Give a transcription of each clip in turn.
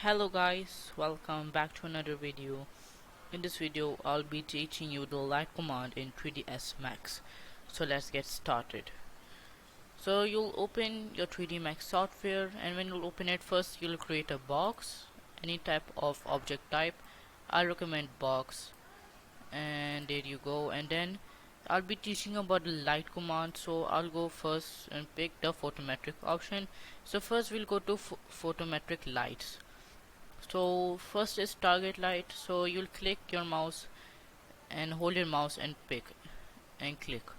Hello guys, welcome back to another video. In this video I'll be teaching you the light command in 3ds Max. So let's get started. So you'll open your 3D Max software, and when you'll open it, first you'll create a box, any type of object type. I recommend box, and there you go. And then I'll be teaching about the light command, so I'll go first and pick the photometric option. So first we'll go to photometric lights. So first is target light, so you'll click your mouse and hold your mouse and pick and click.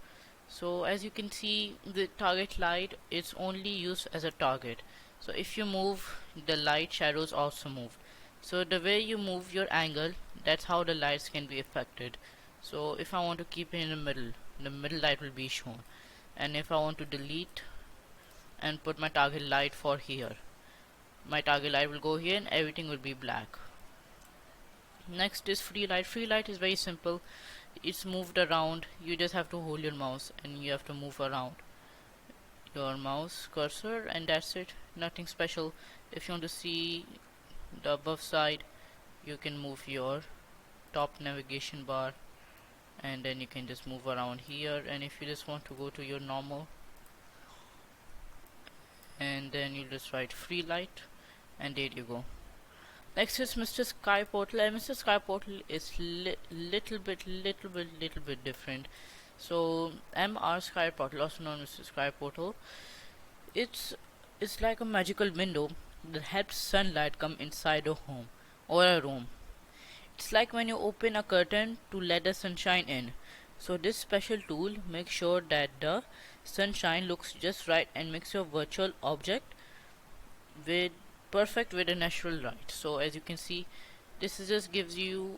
So as you can see, the target light is only used as a target. So if you move, the light shadows also move. So the way you move your angle, that's how the lights can be affected. So if I want to keep it in the middle light will be shown. And if I want to delete and put my target light for here, my target light will go here and everything will be black. Next is free light. Free light is very simple. It's moved around. You just have to hold your mouse and you have to move around your mouse cursor, and that's it. Nothing special. If you want to see the above side, you can move your top navigation bar, and then you can just move around here. And if you just want to go to your normal, and then you just write free light, and there you go. Next is Mr. Sky Portal, and Mr. Sky Portal is little bit different. So MR Sky Portal, also known as Mr. Sky Portal, it's like a magical window that helps sunlight come inside a home or a room. It's like when you open a curtain to let the sunshine in. So this special tool makes sure that the sunshine looks just right and makes your virtual object perfect with a natural light. So as you can see, this is just gives you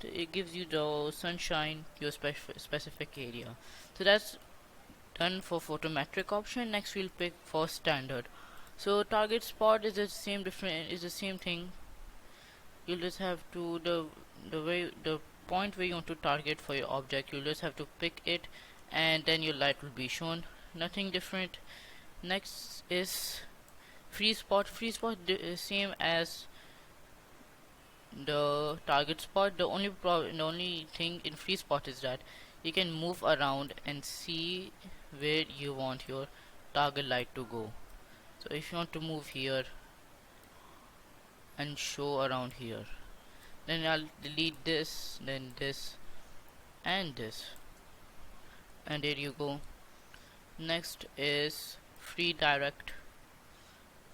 the sunshine to your specific area. So that's done for photometric option. Next we'll pick for standard. So target spot is the same thing. You'll just have to the point where you want to target for your object, you'll just have to pick it and then your light will be shown. Nothing different. Next is free spot. Free spot is same as the target spot. The only thing in free spot is that you can move around and see where you want your target light to go. So if you want to move here and show around here, then I'll delete this, then this and this, and there you go. Next is free direct.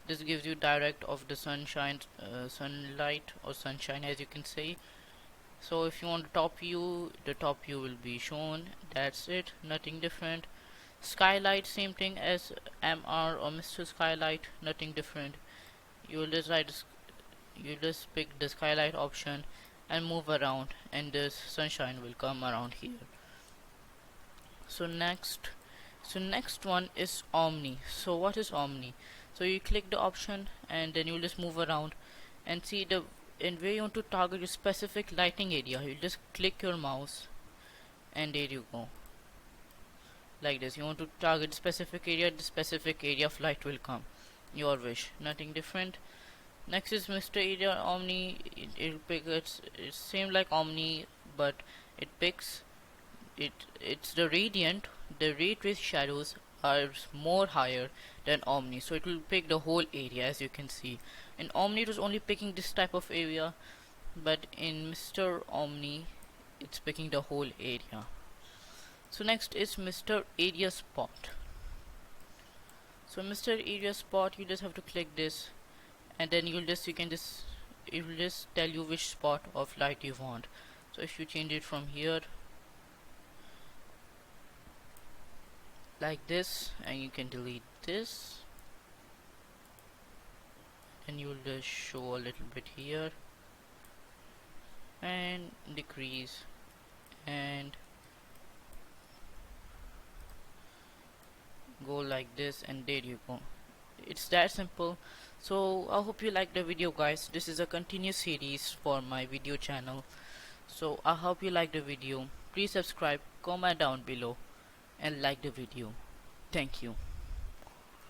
This gives you direct of the sunlight or sunshine, as you can say. So if you want the top view will be shown. That's it, nothing different. Skylight, same thing as MR or Mr. Skylight, nothing different. You just pick the skylight option and move around, and this sunshine will come around here. So next one is Omni. So what is Omni? So you click the option and then you just move around and see where you want to target your specific lighting area. You just click your mouse and there you go. Like this, you want to target specific area, the specific area of light will come. Your wish, nothing different. Next is Mr. Area Omni. It'll pick it's same like Omni, but it picks it's the radiant. The ray trace shadows are more higher than Omni, so it will pick the whole area, as you can see. In Omni it was only picking this type of area, but in Mr. Omni it's picking the whole area. So next is Mr. Area Spot. So Mr. Area Spot, you just have to click this, and then it will just tell you which spot of light you want. So if you change it from here like this, and you can delete this, and you will just show a little bit here and decrease and go like this, and there you go. It's that simple. So I hope you like the video, guys. This is a continuous series for my video channel, so I hope you like the video. Please subscribe, comment down below and like the video. Thank you.